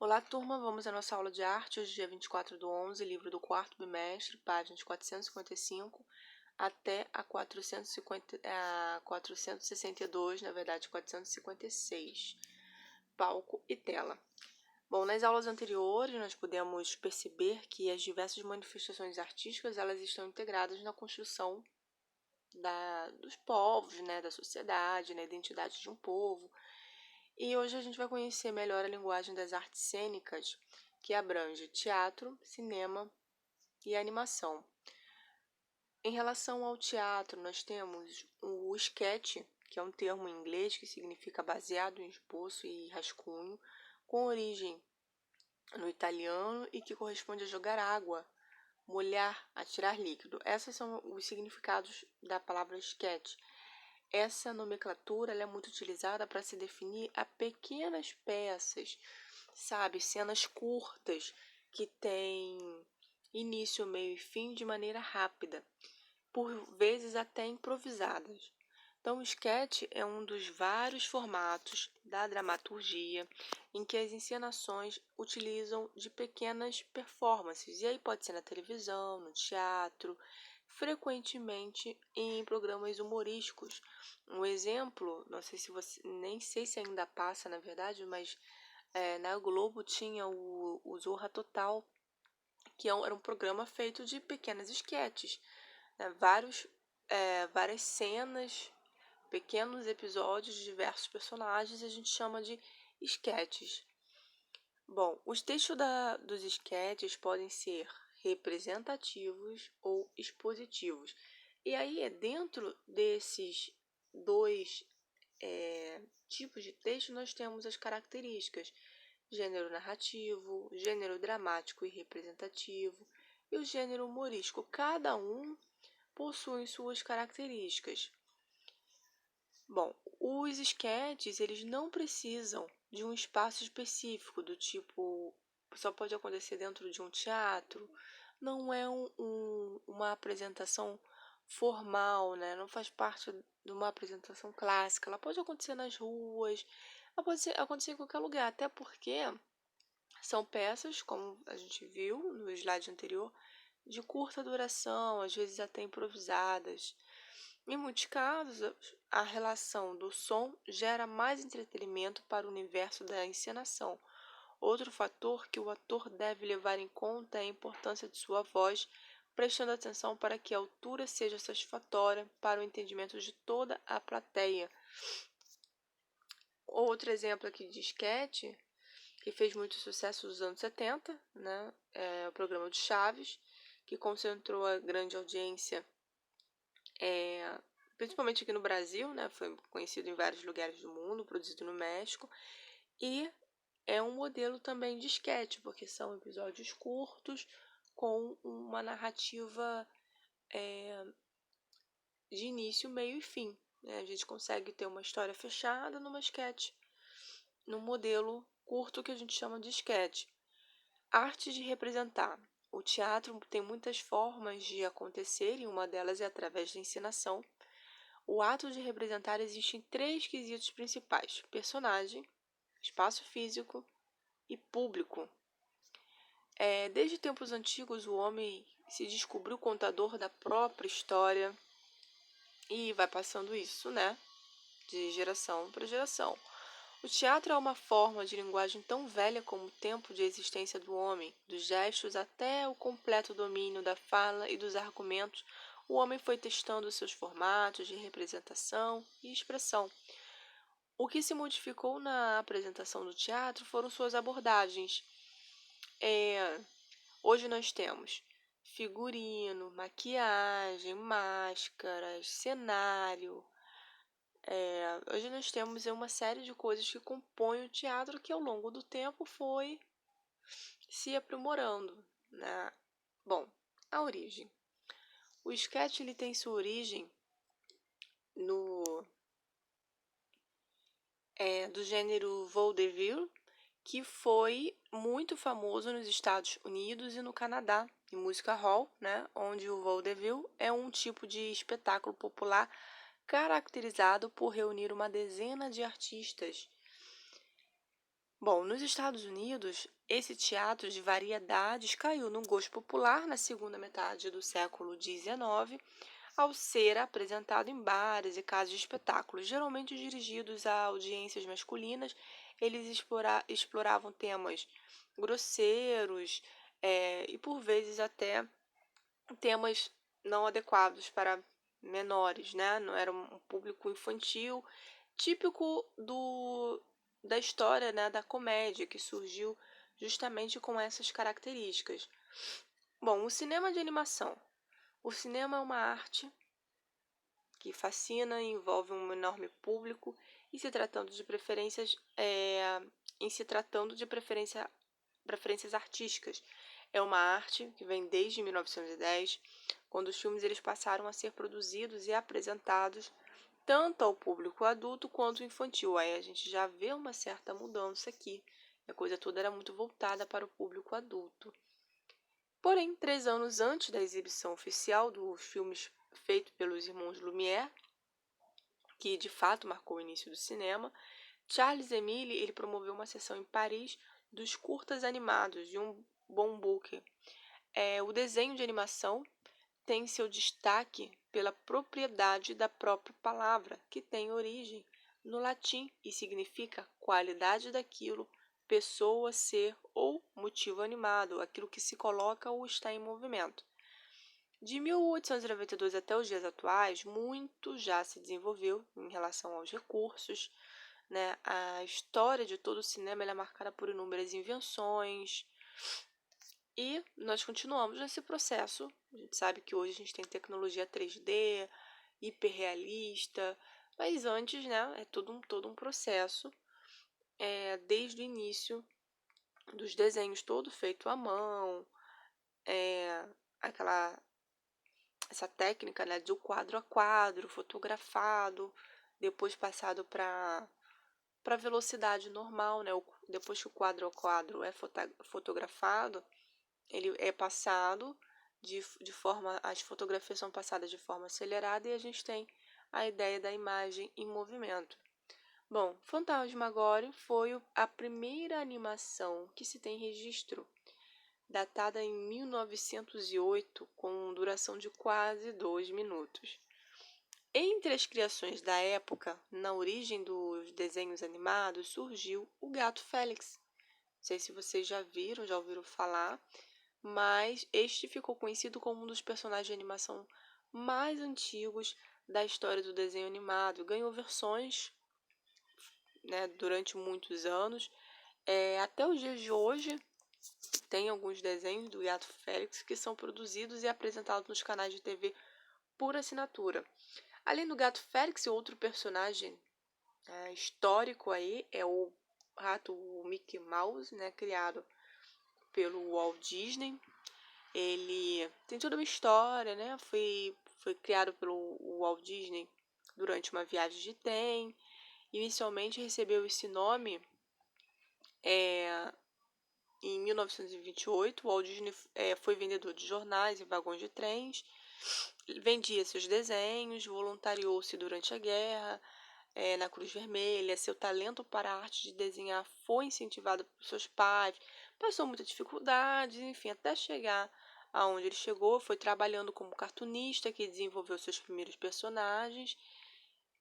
Olá, turma! Vamos à nossa aula de arte, hoje dia 24/11, livro do quarto bimestre, páginas 455 até a 462, na verdade 456, palco e tela. Bom, nas aulas anteriores nós pudemos perceber que as diversas manifestações artísticas elas estão integradas na construção dos povos, da sociedade, na identidade de um povo. E hoje a gente vai conhecer melhor a linguagem das artes cênicas, que abrange teatro, cinema e animação. Em relação ao teatro, nós temos o sketch, que é um termo em inglês que significa baseado em esboço e rascunho, com origem no italiano e que corresponde a jogar água, molhar, atirar líquido. Esses são os significados da palavra sketch. Essa nomenclatura ela é muito utilizada para se definir a pequenas peças, cenas curtas que têm início, meio e fim de maneira rápida, por vezes até improvisadas. Então, o sketch é um dos vários formatos da dramaturgia em que as encenações utilizam de pequenas performances, e aí pode ser na televisão, no teatro, frequentemente em programas humorísticos. Um exemplo, nem sei se ainda passa na verdade, mas na Globo tinha o Zorra Total, que era um programa feito de pequenas esquetes, né? Várias cenas, pequenos episódios de diversos personagens, a gente chama de esquetes. Bom, os textos dos esquetes podem ser representativos ou expositivos. E aí, dentro desses dois tipos de texto, nós temos as características: gênero narrativo, gênero dramático e representativo e o gênero humorístico. Cada um possui suas características. Bom, os esquetes, eles não precisam de um espaço específico, do tipo, só pode acontecer dentro de um teatro, não é uma apresentação formal, né? Não faz parte de uma apresentação clássica. Ela pode acontecer nas ruas, ela pode acontecer em qualquer lugar, até porque são peças, como a gente viu no slide anterior, de curta duração, às vezes até improvisadas. Em muitos casos, a relação do som gera mais entretenimento para o universo da encenação. Outro fator que o ator deve levar em conta é a importância de sua voz, prestando atenção para que a altura seja satisfatória para o entendimento de toda a plateia. Outro exemplo aqui de esquete, que fez muito sucesso nos anos 70, é o programa de Chaves, que concentrou a grande audiência, principalmente aqui no Brasil, foi conhecido em vários lugares do mundo, produzido no México, e é um modelo também de esquete, porque são episódios curtos com uma narrativa de início, meio e fim. A gente consegue ter uma história fechada numa esquete, num modelo curto que a gente chama de esquete. Arte de representar. O teatro tem muitas formas de acontecer e uma delas é através da encenação. O ato de representar existe em 3 quesitos principais: personagem, espaço físico e público. Desde tempos antigos, o homem se descobriu contador da própria história e vai passando isso, de geração para geração. O teatro é uma forma de linguagem tão velha como o tempo de existência do homem. Dos gestos até o completo domínio da fala e dos argumentos, o homem foi testando seus formatos de representação e expressão. O que se modificou na apresentação do teatro foram suas abordagens. Hoje nós temos figurino, maquiagem, máscaras, cenário. Hoje nós temos uma série de coisas que compõem o teatro que ao longo do tempo foi se aprimorando, Bom, a origem. O sketch ele tem sua origem do gênero vaudeville, que foi muito famoso nos Estados Unidos e no Canadá, em música hall, onde o vaudeville é um tipo de espetáculo popular caracterizado por reunir uma dezena de artistas. Bom, nos Estados Unidos, esse teatro de variedades caiu no gosto popular na segunda metade do século XIX, ao ser apresentado em bares e casas de espetáculos, geralmente dirigidos a audiências masculinas. Eles exploravam temas grosseiros, e por vezes até temas não adequados para menores, né? Não era um público infantil, típico da história, né, da comédia, que surgiu justamente com essas características. Bom, o cinema de animação. O cinema é uma arte que fascina e envolve um enorme público, e se tratando de preferências, em se tratando de preferências artísticas. É uma arte que vem desde 1910, quando os filmes eles passaram a ser produzidos e apresentados tanto ao público adulto quanto infantil. Aí a gente já vê uma certa mudança aqui. A coisa toda era muito voltada para o público adulto. Porém, 3 anos antes da exibição oficial dos filmes feito pelos irmãos Lumière, que de fato marcou o início do cinema, Charles Emile ele promoveu uma sessão em Paris dos curtas animados de um bom book. O desenho de animação tem seu destaque pela propriedade da própria palavra, que tem origem no latim e significa qualidade daquilo, pessoa, ser ou motivo animado, aquilo que se coloca ou está em movimento. De 1892 até os dias atuais, muito já se desenvolveu em relação aos recursos, né? A história de todo o cinema é marcada por inúmeras invenções, e nós continuamos nesse processo. A gente sabe que hoje a gente tem tecnologia 3D, hiperrealista, mas antes, né, é todo um processo, desde o início dos desenhos todo feito à mão, aquela essa técnica, né, de quadro a quadro, fotografado, depois passado para velocidade normal, né? Depois que o quadro a quadro é fotografado, ele é passado de forma, as fotografias são passadas de forma acelerada, e a gente tem a ideia da imagem em movimento. Bom, Fantasmagoria foi a primeira animação que se tem registro, datada em 1908, com duração de quase 2 minutos. Entre as criações da época, na origem dos desenhos animados, surgiu o Gato Félix. Não sei se vocês já ouviram falar, mas este ficou conhecido como um dos personagens de animação mais antigos da história do desenho animado. Ganhou versões, né, durante muitos anos. Até os dias de hoje, tem alguns desenhos do Gato Félix que são produzidos e apresentados nos canais de TV por assinatura. Além do Gato Félix, outro personagem histórico aí é o rato Mickey Mouse, né, criado pelo Walt Disney. Ele tem toda uma história, né? Foi criado pelo Walt Disney durante uma viagem de trem. Inicialmente recebeu esse nome em 1928. O Walt Disney foi vendedor de jornais e vagões de trens. Vendia seus desenhos, voluntariou-se durante a guerra, na Cruz Vermelha. Seu talento para a arte de desenhar foi incentivado por seus pais. Passou muitas dificuldades, enfim, até chegar aonde ele chegou. Foi trabalhando como cartunista, que desenvolveu seus primeiros personagens.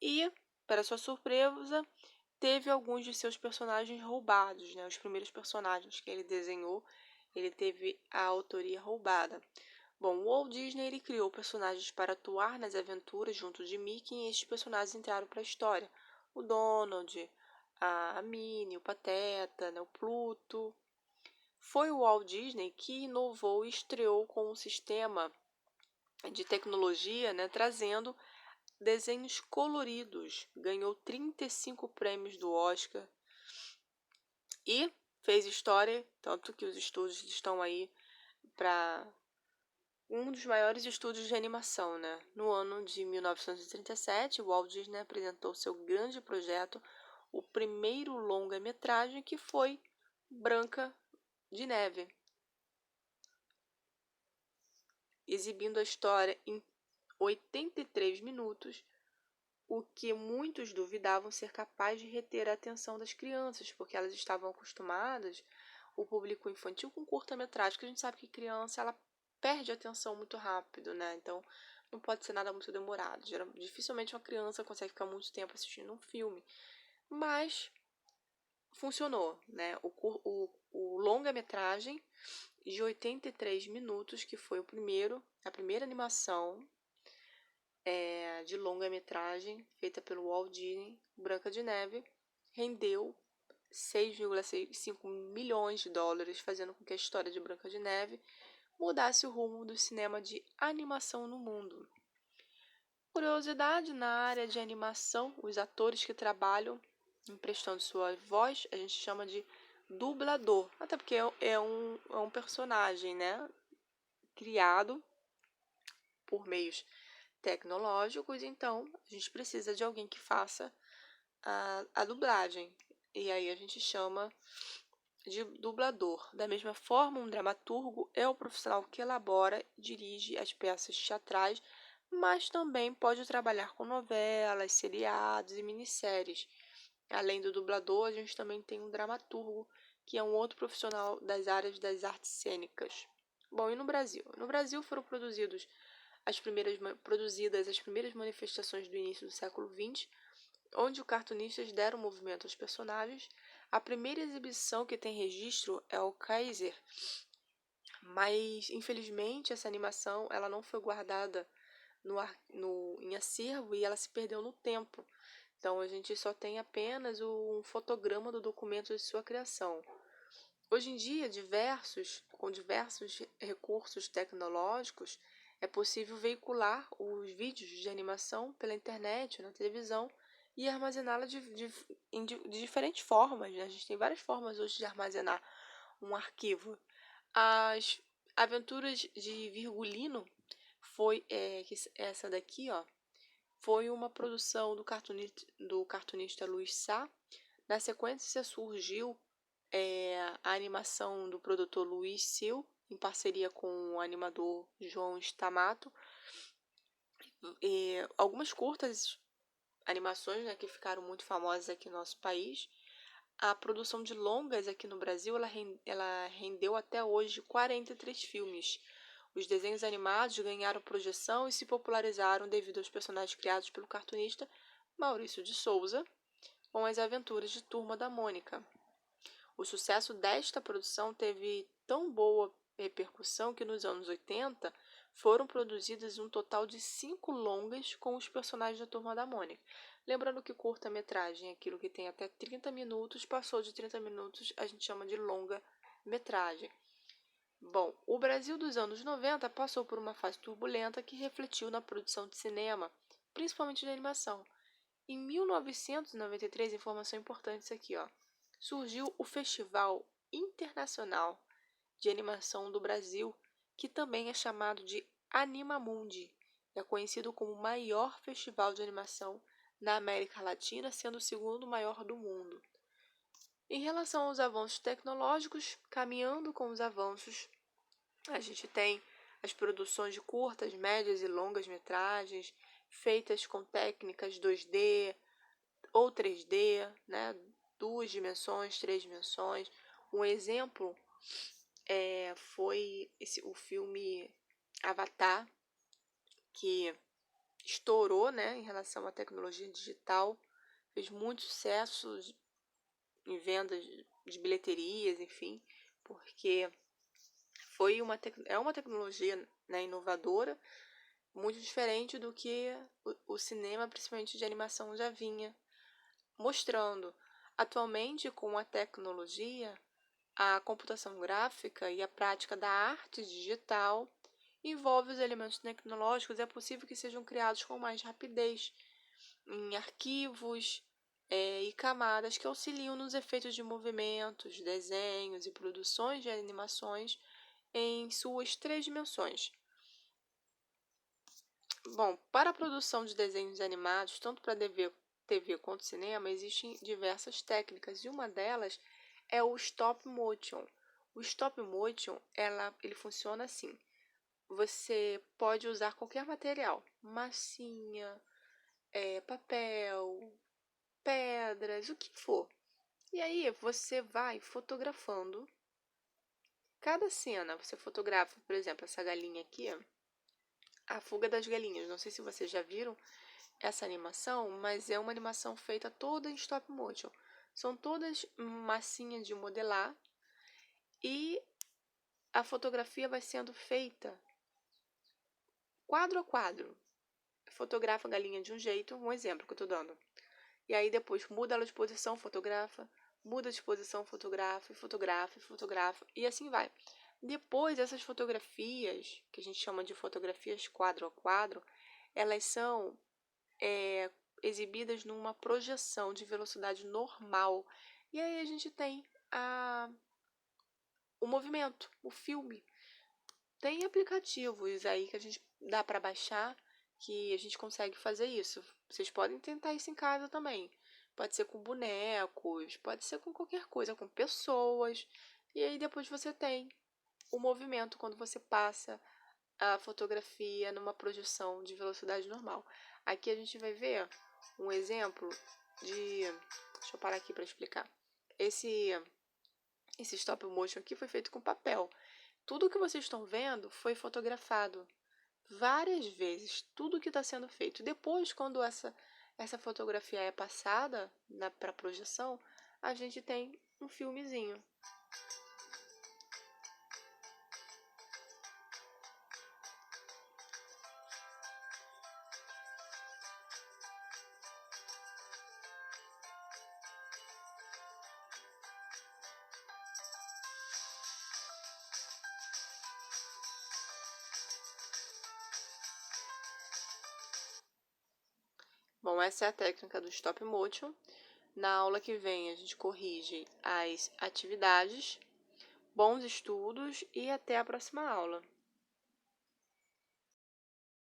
E, para sua surpresa, teve alguns de seus personagens roubados, né? Os primeiros personagens que ele desenhou, ele teve a autoria roubada. Bom, o Walt Disney ele criou personagens para atuar nas aventuras junto de Mickey, e estes personagens entraram para a história. O Donald, a Minnie, o Pateta, né, o Pluto. Foi o Walt Disney que inovou e estreou com um sistema de tecnologia, né, trazendo desenhos coloridos. Ganhou 35 prêmios do Oscar e fez história, tanto que os estúdios estão aí para um dos maiores estúdios de animação, né? No ano de 1937, o Walt Disney apresentou seu grande projeto, o primeiro longa-metragem, que foi Branca de Neve, exibindo a história em 83 minutos. o que muitos duvidavam ser capaz de reter a atenção das crianças, porque elas estavam acostumadas, o público infantil, com curta-metragem, que a gente sabe que criança ela perde a atenção muito rápido, né? Então, não pode ser nada muito demorado. Dificilmente uma criança consegue ficar muito tempo assistindo um filme. Mas funcionou, né? O longa-metragem de 83 minutos, que foi a primeira animação de longa-metragem feita pelo Walt Disney, Branca de Neve, rendeu 6,5 milhões de dólares, fazendo com que a história de Branca de Neve mudasse o rumo do cinema de animação no mundo. Curiosidade, na área de animação, os atores que trabalham emprestando sua voz, a gente chama de dublador, até porque é um personagem, né, criado por meios tecnológicos, então a gente precisa de alguém que faça a dublagem, e aí a gente chama de dublador. Da mesma forma, um dramaturgo é o profissional que elabora e dirige as peças teatrais, mas também pode trabalhar com novelas, seriados e minisséries. Além do dublador, a gente também tem um dramaturgo, que é um outro profissional das áreas das artes cênicas. Bom, e no Brasil? No Brasil foram produzidas as primeiras manifestações do início do século XX, onde os cartunistas deram movimento aos personagens. A primeira exibição que tem registro é o Kaiser, mas infelizmente essa animação ela não foi guardada em acervo e ela se perdeu no tempo. Então a gente só tem apenas um fotograma do documento de sua criação. Hoje em dia, com diversos recursos tecnológicos, é possível veicular os vídeos de animação pela internet ou na televisão e armazená-la de diferentes formas, né? A gente tem várias formas hoje de armazenar um arquivo. As Aventuras de Virgulino essa daqui, ó, foi uma produção do cartunista Luiz Sá. Na sequência surgiu a animação do produtor Luiz Sil, em parceria com o animador João Stamato. Algumas curtas animações, né, que ficaram muito famosas aqui no nosso país. A produção de longas aqui no Brasil ela rendeu até hoje 43 filmes. Os desenhos animados ganharam projeção e se popularizaram devido aos personagens criados pelo cartunista Maurício de Souza, com as aventuras de Turma da Mônica. O sucesso desta produção teve tão boa repercussão que nos anos 80 foram produzidas um total de 5 longas com os personagens da Turma da Mônica. Lembrando que curta-metragem é aquilo que tem até 30 minutos, passou de 30 minutos, a gente chama de longa-metragem. Bom, o Brasil dos anos 90 passou por uma fase turbulenta que refletiu na produção de cinema, principalmente de animação. Em 1993, informação importante isso aqui, ó, surgiu o Festival Internacional de Animação do Brasil, que também é chamado de Animamundi. É conhecido como o maior festival de animação na América Latina, sendo o segundo maior do mundo. Em relação aos avanços tecnológicos, caminhando com os avanços, a gente tem as produções de curtas, médias e longas metragens, feitas com técnicas 2D ou 3D, né? 2 dimensões, 3 dimensões. Um exemplo foi o filme Avatar, que estourou, né, em relação à tecnologia digital, fez muito sucesso em vendas de bilheterias, enfim, porque é uma tecnologia, né, inovadora, muito diferente do que o cinema, principalmente de animação, já vinha mostrando. Atualmente, com a tecnologia, a computação gráfica e a prática da arte digital envolve os elementos tecnológicos, é possível que sejam criados com mais rapidez em arquivos e camadas que auxiliam nos efeitos de movimentos, desenhos e produções de animações em suas 3 dimensões. Bom, para a produção de desenhos animados, tanto para TV quanto cinema, existem diversas técnicas e uma delas é o stop motion. O stop motion, ele funciona assim. Você pode usar qualquer material, massinha, papel, pedras, o que for. E aí você vai fotografando cada cena. Você fotografa, por exemplo, essa galinha aqui, a fuga das galinhas. Não sei se vocês já viram essa animação, mas é uma animação feita toda em stop motion. São todas massinhas de modelar e a fotografia vai sendo feita quadro a quadro. Fotografa a galinha de um jeito, um exemplo que eu estou dando. E aí depois muda ela de posição, fotografa, muda de posição, fotografa, fotografa, fotografa, e assim vai. Depois, essas fotografias, que a gente chama de fotografias quadro a quadro, elas são exibidas numa projeção de velocidade normal. E aí a gente tem o movimento, o filme. Tem aplicativos aí que a gente dá para baixar que a gente consegue fazer isso. Vocês podem tentar isso em casa também. Pode ser com bonecos, pode ser com qualquer coisa, com pessoas. E aí depois você tem o movimento quando você passa a fotografia numa projeção de velocidade normal. Aqui a gente vai ver um exemplo de... Deixa eu parar aqui para explicar. Esse stop motion aqui foi feito com papel. Tudo que vocês estão vendo foi fotografado várias vezes, tudo que está sendo feito. Depois, quando essa fotografia é passada para projeção, a gente tem um filmezinho. Bom, essa é a técnica do stop motion. Na aula que vem a gente corrige as atividades. Bons estudos e até a próxima aula.